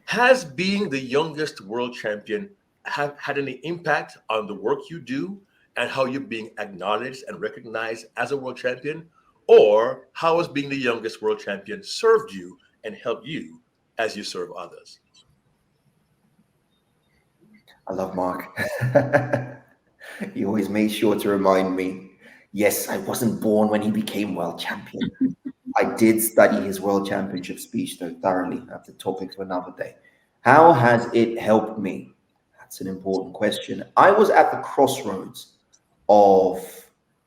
Has being the youngest world champion have had any impact on the work you do and how you're being acknowledged and recognized as a world champion? Or how has being the youngest world champion served you and helped you as you serve others? I love Mark. He always made sure to remind me, yes, I wasn't born when he became world champion. I did study his world championship speech though thoroughly. That's a topic for another day. How has it helped me? That's an important question. I was at the crossroads of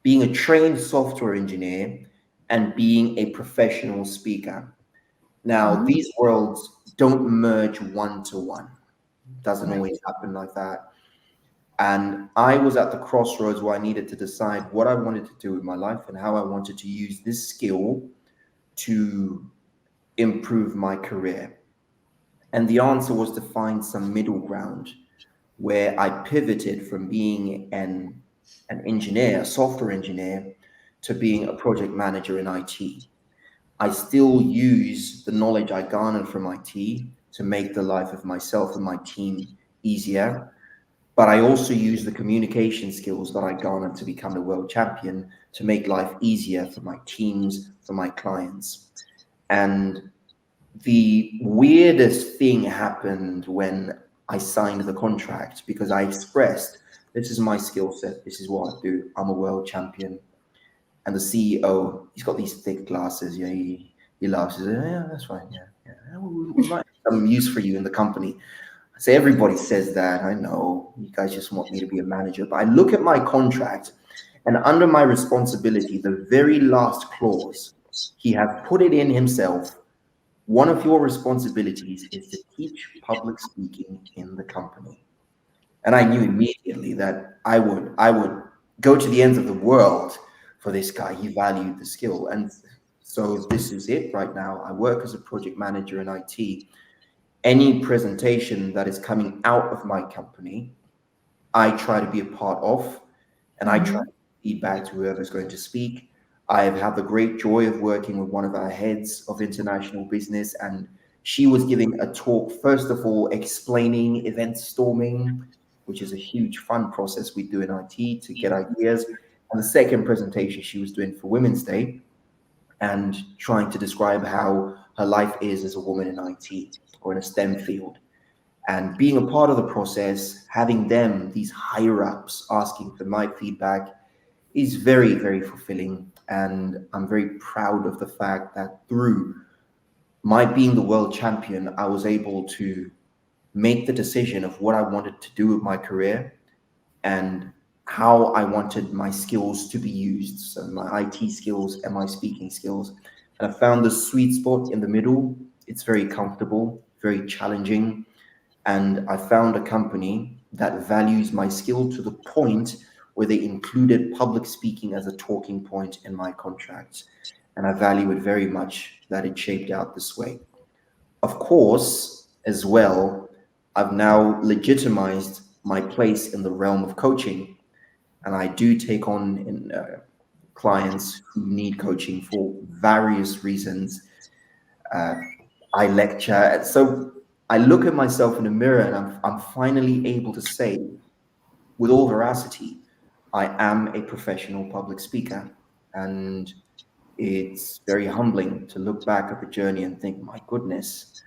being a trained software engineer and being a professional speaker. Now, Mm. these worlds don't merge one to one. Doesn't Right. always happen like that. And I was at the crossroads where I needed to decide what I wanted to do with my life and how I wanted to use this skill to improve my career. And the answer was to find some middle ground where I pivoted from being an engineer, a software engineer, to being a project manager in IT. I still use the knowledge I garnered from IT to make the life of myself and my team easier. But I also use the communication skills that I garnered to become a world champion to make life easier for my teams, for my clients. And the weirdest thing happened when I signed the contract because I expressed this is my skill set, this is what I do, I'm a world champion. And the CEO, he's got these thick glasses, yeah, he laughs, he says, yeah, that's fine, yeah, yeah. We might have some use for you in the company. I say, everybody says that, I know, you guys just want me to be a manager. But I look at my contract, and under my responsibility, the very last clause, he has put it in himself. One of your responsibilities is to teach public speaking in the company. And I knew immediately that I would go to the ends of the world for this guy. He valued the skill. And so this is it right now. I work as a project manager in IT. Any presentation that is coming out of my company, I try to be a part of, and I try Hmm. to feedback to whoever's going to speak. I have had the great joy of working with one of our heads of international business, and she was giving a talk, first of all, explaining event storming, which is a huge fun process we do in IT to get ideas. And the second presentation she was doing for Women's Day and trying to describe how her life is as a woman in IT or in a STEM field. And being a part of the process, having them, these higher ups, asking for my feedback is very, very fulfilling. And I'm very proud of the fact that through my being the world champion, I was able to make the decision of what I wanted to do with my career and how I wanted my skills to be used. So my IT skills and my speaking skills. And I found the sweet spot in the middle. It's very comfortable, very challenging, and I found a company that values my skill to the point where they included public speaking as a talking point in my contract. And I value it very much that it shaped out this way. Of course, as well, I've now legitimized my place in the realm of coaching, and I do take on clients who need coaching for various reasons. Uh, I lecture. So I look at myself in the mirror and I'm finally able to say with all veracity, I am a professional public speaker. And it's very humbling to look back at the journey and think, my goodness,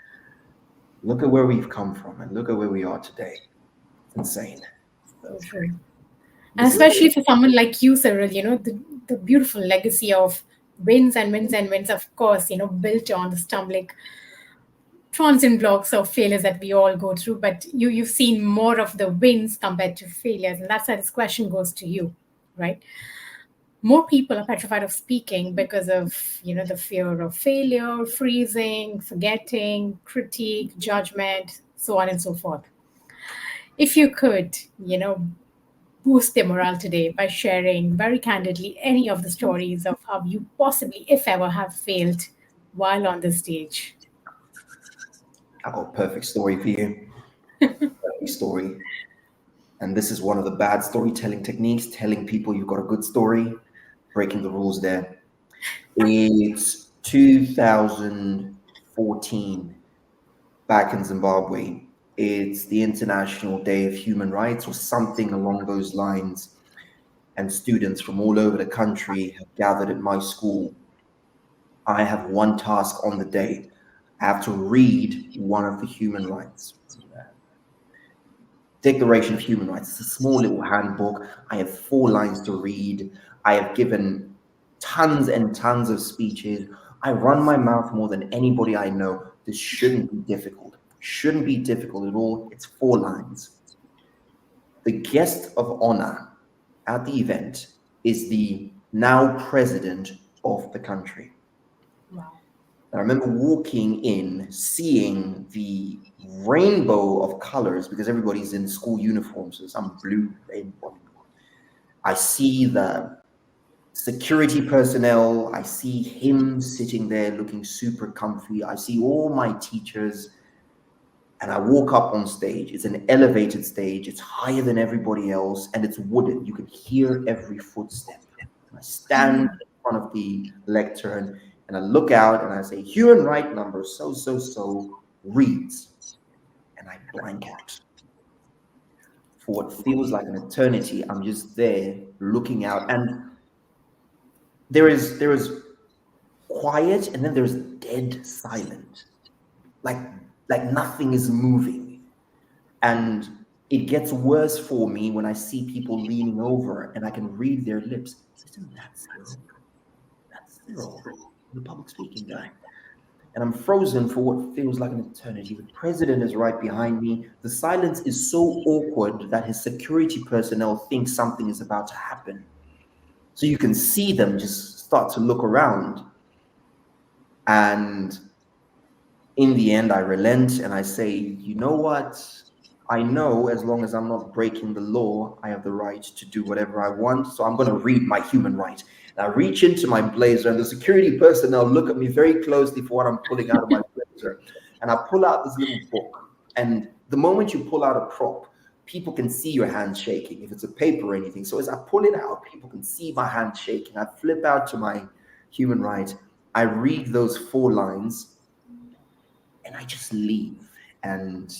look at where we've come from and look at where we are today. It's insane. So true. And This is especially for someone like you, Cyril, the beautiful legacy of wins and wins and wins, of course, built on the stumbling transient blocks of failures that we all go through, but you've seen more of the wins compared to failures. And that's why this question goes to you, right? More people are petrified of speaking because of the fear of failure, freezing, forgetting, critique, judgment, so on and so forth. If you could, boost their morale today by sharing very candidly any of the stories of how you possibly, if ever, have failed while on the stage. I got a perfect story for you. Perfect story. And this is one of the bad storytelling techniques, telling people you've got a good story, breaking the rules there. It's 2014 back in Zimbabwe. It's the International Day of Human Rights or something along those lines. And students from all over the country have gathered at my school. I have one task on the day. I have to read one of the human rights. Declaration of Human Rights. It's a small little handbook. I have 4 lines to read. I have given tons and tons of speeches. I run my mouth more than anybody I know. This shouldn't be difficult. Shouldn't be difficult at all. It's 4 lines. The guest of honor at the event is the now president of the country. Wow. I remember walking in, seeing the rainbow of colors because everybody's in school uniforms. So some blue, red, one. I see the security personnel. I see him sitting there looking super comfy. I see all my teachers. And I walk up on stage. It's an elevated stage. It's higher than everybody else. And it's wooden. You can hear every footstep. I stand in front of the lectern and I look out and I say, human right number so reads. And I blank out. For what feels like an eternity, I'm just there looking out. And there is quiet and then there's dead silent. Like nothing is moving. And it gets worse for me when I see people leaning over and I can read their lips. Isn't that Cyril? That's Cyril, the public speaking guy. And I'm frozen for what feels like an eternity. The president is right behind me. The silence is so awkward that his security personnel think something is about to happen. So you can see them just start to look around. And in the end, I relent and I say, you know what? I know as long as I'm not breaking the law, I have the right to do whatever I want. So I'm going to read my human right. And I reach into my blazer and the security personnel look at me very closely for what I'm pulling out of my blazer. And I pull out this little book. And the moment you pull out a prop, people can see your hand shaking if it's a paper or anything. So as I pull it out, people can see my hand shaking. I flip out to my human right. I read those 4 lines and I just leave. And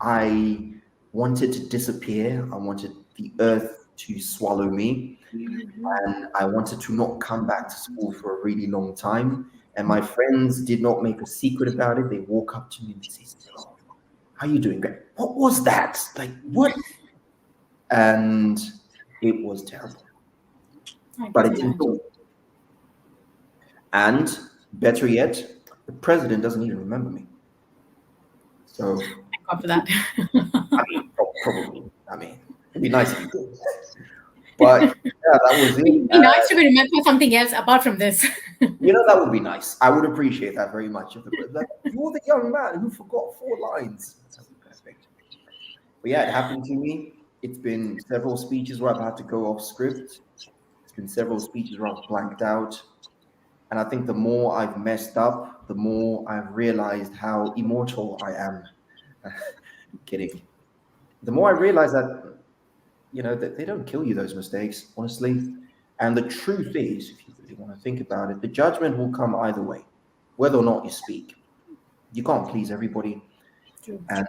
I wanted to disappear. I wanted the earth to swallow me. And I wanted to not come back to school for a really long time. And my friends did not make a secret about it. They walk up to me and they say, "Oh, how are you doing? Great. What was that? Like, what?" And it was terrible. But it didn't go. And better yet, the president doesn't even remember me. So, Thank God for that. I mean, probably. I mean, it'd be nice if you did. But yeah, that was it. It'd be nice to be remembered for something else apart from this. That would be nice. I would appreciate that very much. Like, you're the young man who forgot 4 lines. That would be perfect. But yeah, it happened to me. It's been several speeches where I've had to go off script. It's been several speeches where I've blanked out. And I think the more I've messed up, the more I've realized how immortal I am. Kidding. The more I realize that, that they don't kill you, those mistakes, honestly. And the truth is, if you really want to think about it, the judgment will come either way, whether or not you speak. You can't please everybody. And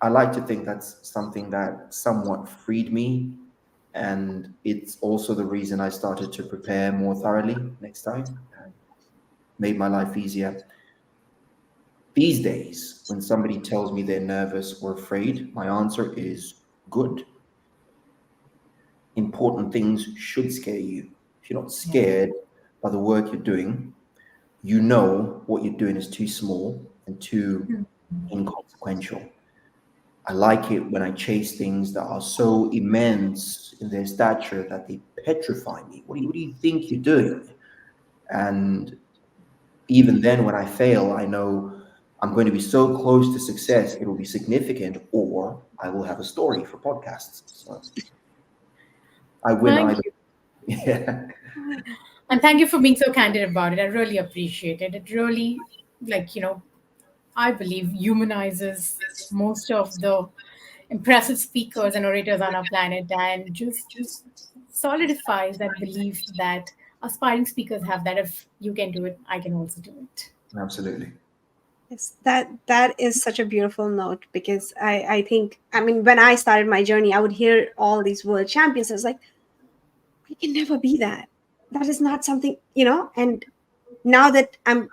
I like to think that's something that somewhat freed me. And it's also the reason I started to prepare more thoroughly next time. Made my life easier. These days, when somebody tells me they're nervous or afraid, my answer is good. Important things should scare you. If you're not scared by the work you're doing, you know what you're doing is too small and too inconsequential. I like it when I chase things that are so immense in their stature that they petrify me. What do you think you're doing? And even then, when I fail, I know I'm going to be so close to success, it will be significant, or I will have a story for podcasts. So I win Thank either. you. Yeah, And thank you for being so candid about it. I really appreciate it. It really, I believe humanizes most of the impressive speakers and orators on our planet and just solidifies that belief that aspiring speakers have that if you can do it, I can also do it. absolutely. Yes, that is such a beautiful note because I think, I mean, when I started my journey, I would hear all these world champions. I was like, we can never be that. That is not something, and now that I'm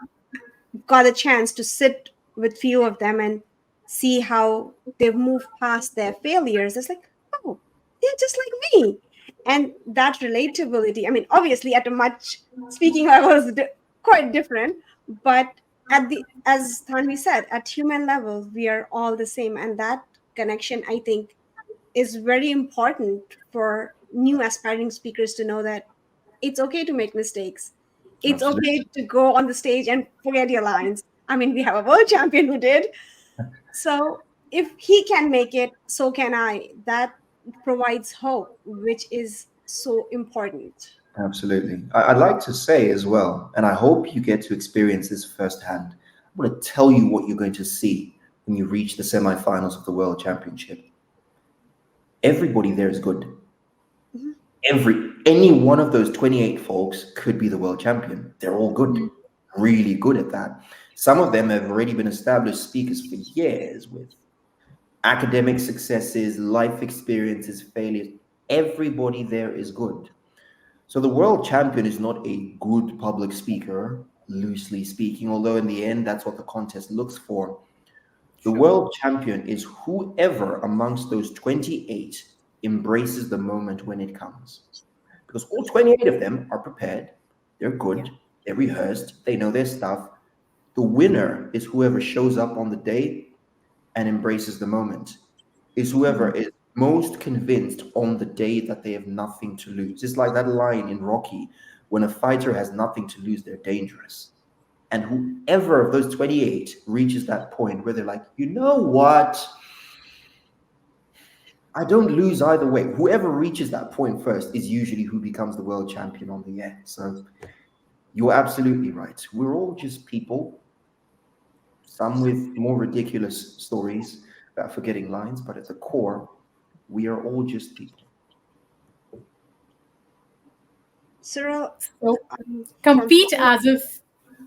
got a chance to sit with few of them and see how they've moved past their failures, it's like, oh, they're just like me. And that relatability, I mean, obviously at a much speaking level is quite different, but at the, as Tanvi said, at human level we are all the same, and that connection, I think, is very important for new aspiring speakers to know that it's okay to make mistakes. It's Absolutely. okay to go on the stage and forget your lines. I mean, we have a world champion who did. So if he can make it, so can I. That provides hope, which is so important. Absolutely. I'd like to say as well, and I hope you get to experience this firsthand. I'm going to tell you what you're going to see when you reach the semifinals of the World Championship. Everybody there is good. Mhm. Any one of those 28 folks could be the world champion. They're all good, really good at that. Some of them have already been established speakers for years with academic successes, life experiences, failures. Everybody there is good. So the world champion is not a good public speaker, loosely speaking, although in the end, that's what the contest looks for. The True. world champion is whoever amongst those 28 embraces the moment when it comes. Because all 28 of them are prepared, they're Yeah. good, they're rehearsed, they know their stuff. The winner is whoever shows up on the day and embraces the moment, is whoever is most convinced on the day that they have nothing to lose. It's like that line in Rocky, when a fighter has nothing to lose, they're dangerous. And whoever of those 28 reaches that point where they're like, you know what? I don't lose either way. Whoever reaches that point first is usually who becomes the world champion on the end. So you're absolutely right. We're all just people, some with more ridiculous stories about forgetting lines, but at the core, we are all just people. Cyril, So from compete as if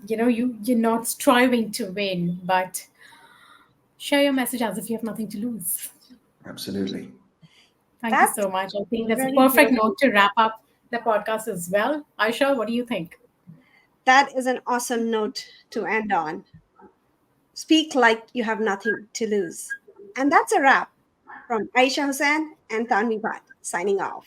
you're not striving to win, but share your message as if you have nothing to lose. Absolutely. Thank you that's so much. I think that's a very perfect beautiful. note to wrap up the podcast as well. Aisha, what do you think? That is an awesome note to end on. Speak like you have nothing to lose. And that's a wrap from Aisha Hussain and Tanvi Bhatt signing off.